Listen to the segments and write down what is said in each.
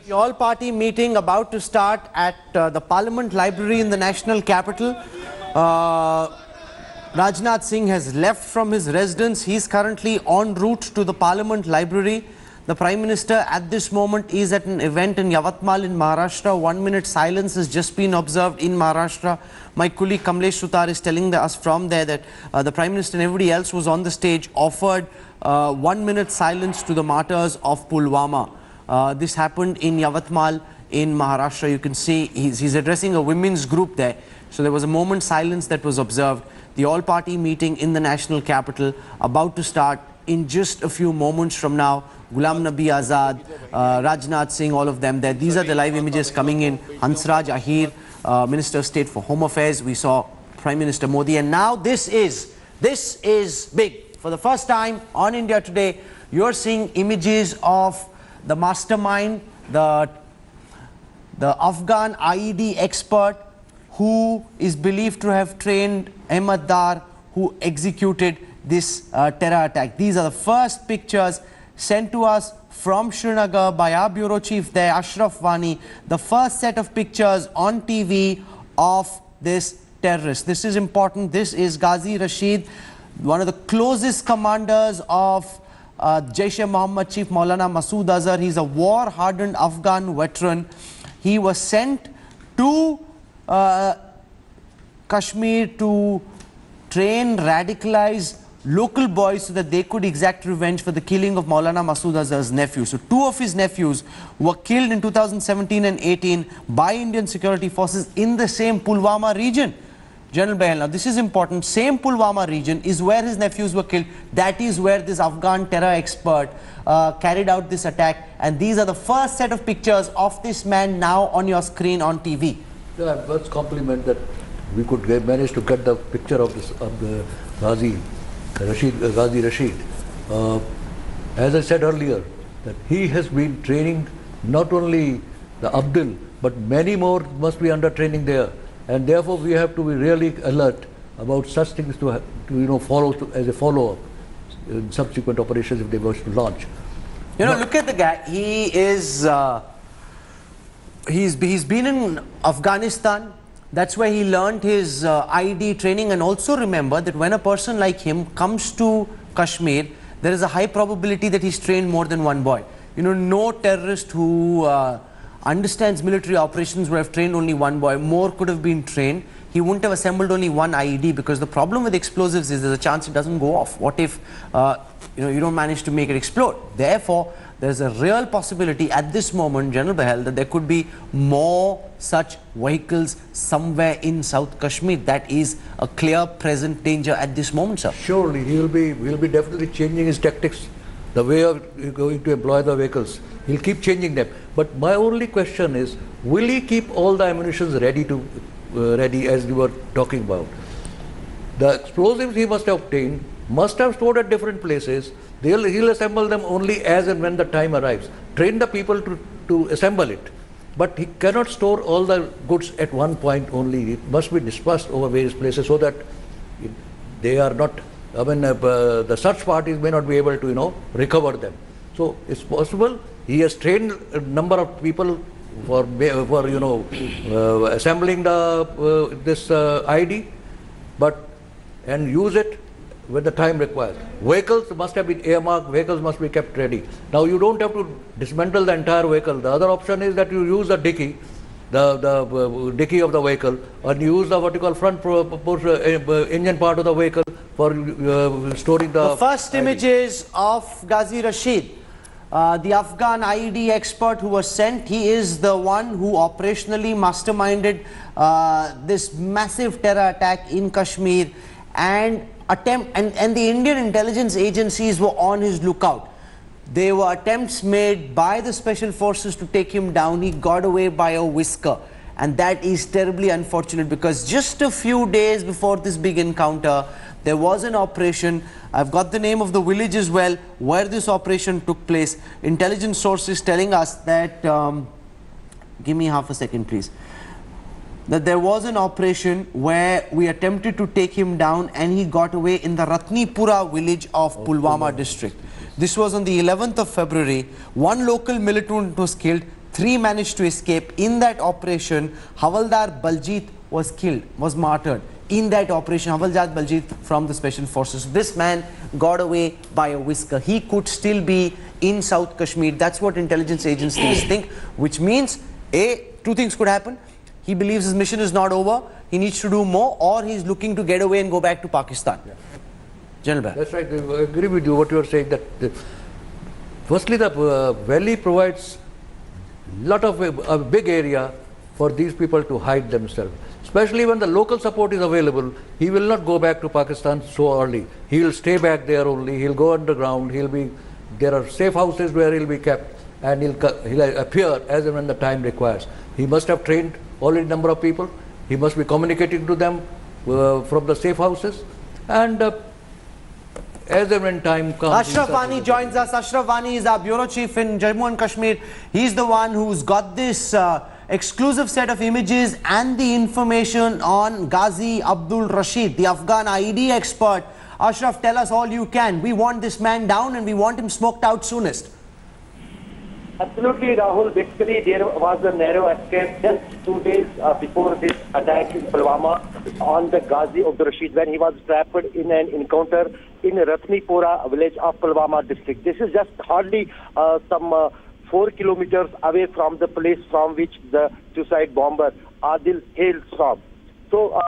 The all-party meeting about to start at the Parliament Library in the national capital. Rajnath Singh has left from his residence. He is currently en route to the Parliament Library. The Prime Minister at this moment is at an event in Yavatmal in Maharashtra. 1 minute silence has just been observed in Maharashtra. My colleague Kamlesh Sutar is telling us from there that the Prime Minister and everybody else was on the stage offered 1 minute silence to the martyrs of Pulwama. This happened in Yavatmal in Maharashtra. You can see he's addressing a women's group there. So there was a moment's silence that was observed. The all-party meeting in the national capital about to start in just a few moments from now. Ghulam Nabi Azad, Rajnath Singh, all of them there. These are the live images coming in. Hansraj Ahir, Minister of State for Home Affairs. We saw Prime Minister Modi. And now this is big. For the first time on India Today, you're seeing images of the mastermind, the Afghan IED expert who is believed to have trained Ahmad Dar, who executed this terror attack. These are the first pictures sent to us from Srinagar by our bureau chief there, Ashraf Wani. The first set of pictures on TV of this terrorist. This is important. This is Ghazi Rashid, one of the closest commanders of Jaish-e-Mohammed chief Maulana Masood Azhar. He's a war-hardened Afghan veteran. He was sent to Kashmir to train, radicalize local boys so that they could exact revenge for the killing of Maulana Masood Azhar's nephew. So two of his nephews were killed in 2017 and 18 by Indian security forces in the same Pulwama region. General Bahal, now this is important. Same Pulwama region is where his nephews were killed. That is where this Afghan terror expert carried out this attack. And these are the first set of pictures of this man now on your screen on TV. Yeah, let's compliment that we could manage to get the picture of the Ghazi Rashid. As I said earlier, that he has been training not only the Abdul, but many more must be under training there. And therefore, we have to be really alert about such things to follow as a follow-up in subsequent operations if they were to launch. You know, look at the guy. He is he's been in Afghanistan. That's where he learned his IED training. And also remember that when a person like him comes to Kashmir, there is a high probability that he's trained more than one boy. You know, no terrorist who understands military operations would have trained only one boy. More could have been trained. He wouldn't have assembled only one IED, because the problem with explosives is there's a chance it doesn't go off. What if you don't manage to make it explode? Therefore, there's a real possibility at this moment, General Bahal, that there could be more such vehicles somewhere in South Kashmir. That is a clear present danger at this moment, sir. Surely, he'll be definitely changing his tactics, the way of going to employ the vehicles. He'll keep changing them. But my only question is, will he keep all the ammunitions ready as we were talking about? The explosives he must have obtained must have stored at different places. He'll assemble them only as and when the time arrives. Train the people to assemble it. But he cannot store all the goods at one point only. It must be dispersed over various places so that they are not, the search parties may not be able to, recover them. So it's possible. He has trained a number of people for assembling this ID, and use it when the time requires. Vehicles must have been earmarked, vehicles must be kept ready. Now you don't have to dismantle the entire vehicle. The other option is that you use the dicky, the dicky of the vehicle, and use the vertical front engine part of the vehicle for storing the first images of Ghazi Rashid, the Afghan IED expert who was sent. He is the one who operationally masterminded this massive terror attack in Kashmir, and the Indian intelligence agencies were on his lookout. There were attempts made by the special forces to take him down. He got away by a whisker, and that is terribly unfortunate, because just a few days before this big encounter, there was an operation. I've got the name of the village as well where this operation took place. Intelligence sources telling us that, give me half a second please, that there was an operation where we attempted to take him down and he got away in the Ratnipura village of Pulwama district. This was on the 11th of February. One local militant was killed, 3 managed to escape. In that operation, Havaldar Baljit was killed, was martyred. In that operation, Havaldar Baljit from the special forces. This man got away by a whisker. He could still be in South Kashmir. That's what intelligence agencies think, which means, A, 2 things could happen. He believes his mission is not over, he needs to do more, or he's looking to get away and go back to Pakistan. General Bhatt. That's right. I agree with you what you are saying. That firstly, the valley provides lot of a big area for these people to hide themselves. Especially when the local support is available, he will not go back to Pakistan so early. He will stay back there only. He'll go underground. There are safe houses where he'll be kept, and he'll appear as and when the time requires. He must have trained already number of people. He must be communicating to them from the safe houses, and as and when time comes. Ashraf Wani joins us. Ashraf Wani is our bureau chief in Jammu and Kashmir. He's the one who's got this exclusive set of images and the information on Ghazi Abdul Rashid, the Afghan IED expert. Ashraf, tell us all you can. We want this man down and we want him smoked out soonest. Absolutely, Rahul. Basically, there was a narrow escape just 2 days before this attack in Pulwama on the Ghazi Abdul Rashid, when he was trapped in an encounter in Ratnipura village of Pulwama district. This is just hardly some 4 kilometers away from the place from which the suicide bomber Adil hailed from. So,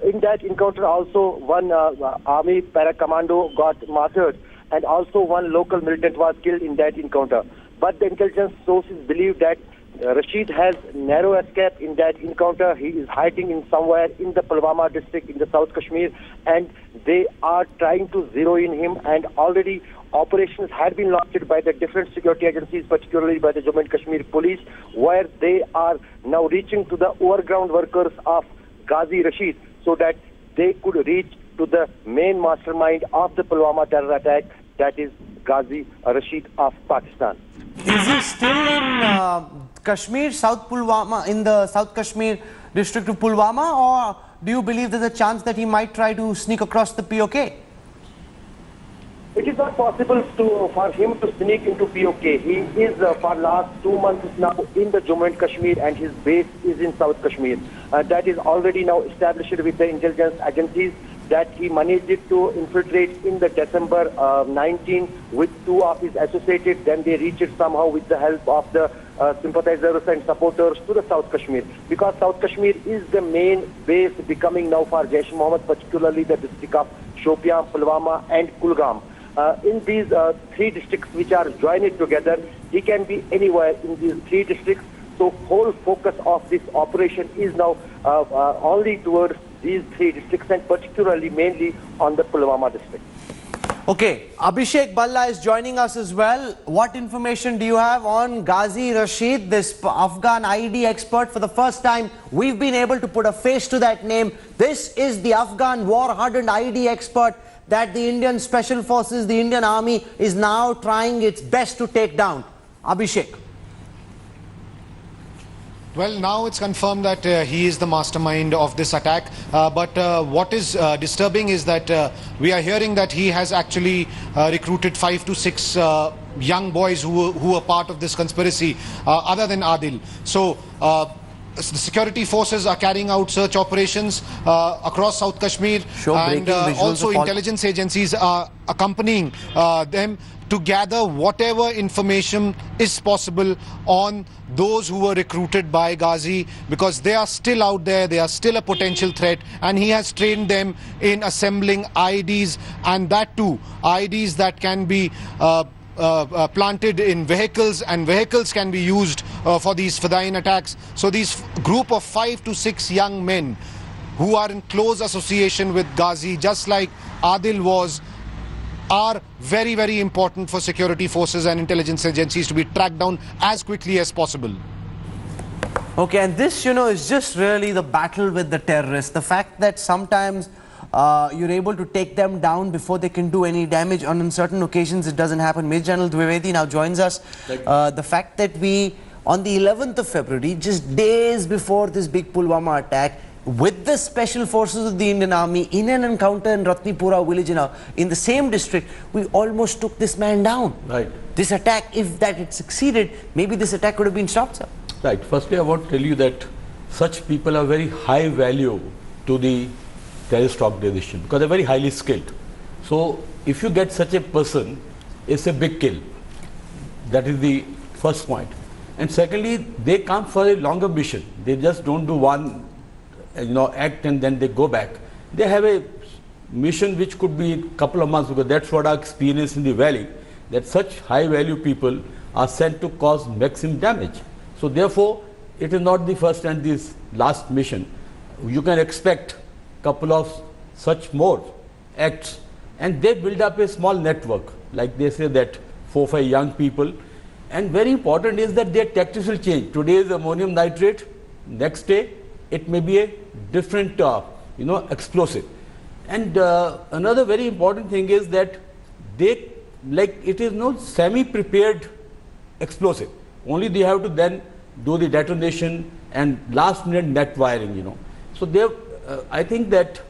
in that encounter, also one army para-commando got martyred, and also one local militant was killed in that encounter. But the intelligence sources believe that Rashid has narrow escape in that encounter. He is hiding in somewhere in the Pulwama district in the South Kashmir, and they are trying to zero in him, and already operations had been launched by the different security agencies, particularly by the Jammu and Kashmir police, where they are now reaching to the overground workers of Ghazi Rashid so that they could reach to the main mastermind of the Pulwama terror attack, that is Ghazi Rashid of Pakistan. Is he still in Kashmir, South Pulwama, in the South Kashmir district of Pulwama, or do you believe there's a chance that he might try to sneak across the POK? It is not possible for him to sneak into POK. He is for last 2 months now in the Jammu and Kashmir, and his base is in South Kashmir. That is already now established with the intelligence agencies, that he managed to infiltrate in the December 19 with 2 of his associates. Then they reached somehow with the help of the sympathizers and supporters to the South Kashmir, because South Kashmir is the main base becoming now for Jaish-e-Mohammed, particularly the district of Shopian, Pulwama and Kulgam. In these 3 districts which are joined together, he can be anywhere in these 3 districts. So whole focus of this operation is now only towards these 3 districts, and particularly mainly on the Pulwama district. Okay, Abhishek Balla is joining us as well. What information do you have on Ghazi Rashid, this Afghan IED expert? For the first time, we've been able to put a face to that name. This is the Afghan war-hardened IED expert that the Indian Special Forces, the Indian Army, is now trying its best to take down. Abhishek. Well, now it's confirmed that he is the mastermind of this attack. But what is disturbing is that we are hearing that he has actually recruited 5 to 6 young boys who were part of this conspiracy, other than Adil. So the security forces are carrying out search operations across South Kashmir, and also intelligence agencies are accompanying them to gather whatever information is possible on those who were recruited by Ghazi, because they are still out there, they are still a potential threat, and he has trained them in assembling IEDs, and that too, IEDs that can be planted in vehicles, and vehicles can be used for these Fadain attacks. So these group of 5 to 6 young men who are in close association with Ghazi, just like Adil was, are very, very important for security forces and intelligence agencies to be tracked down as quickly as possible. Okay, and this, is just really the battle with the terrorists. The fact that sometimes you're able to take them down before they can do any damage. On certain occasions, it doesn't happen. Major General Dwivedi now joins us. The fact that we, on the 11th of February, just days before this big Pulwama attack, with the special forces of the Indian Army in an encounter in Ratnipura village in the same district, we almost took this man down. Right. This attack, if that had succeeded, maybe this attack could have been stopped, sir. Right. Firstly, I want to tell you that such people are very high value to the terrorist organization because they're very highly skilled. So if you get such a person, it's a big kill. That is the first point. And secondly, they come for a longer mission. They just don't do one act and then they go back. They have a mission which could be a couple of months, because that's what I experienced in the valley, that such high value people are sent to cause maximum damage. So therefore, it is not the first and the last mission. You can expect couple of such more acts, and they build up a small network, like they say that 4 or 5 young people. And very important is that their tactics will change. Today is ammonium nitrate, next day it may be a different explosive. And another very important thing is that they, like, it is no semi-prepared explosive. Only they have to then do the detonation and last minute net wiring, So they, I think that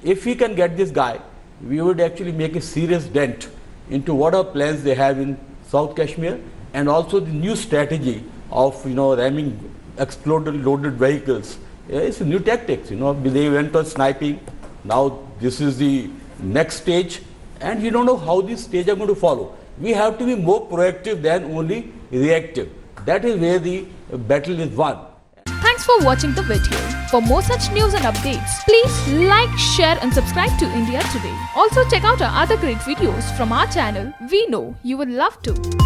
if we can get this guy, we would actually make a serious dent into what are plans they have in South Kashmir, and also the new strategy of ramming exploded loaded vehicles. It's a new tactics. They went on sniping. Now this is the next stage, and we don't know how this stage are going to follow. We have to be more proactive than only reactive. That is where the battle is won. Thanks for watching the video. For more such news and updates, please like, share and subscribe to India Today. Also check out our other great videos from our channel. We know you will love to.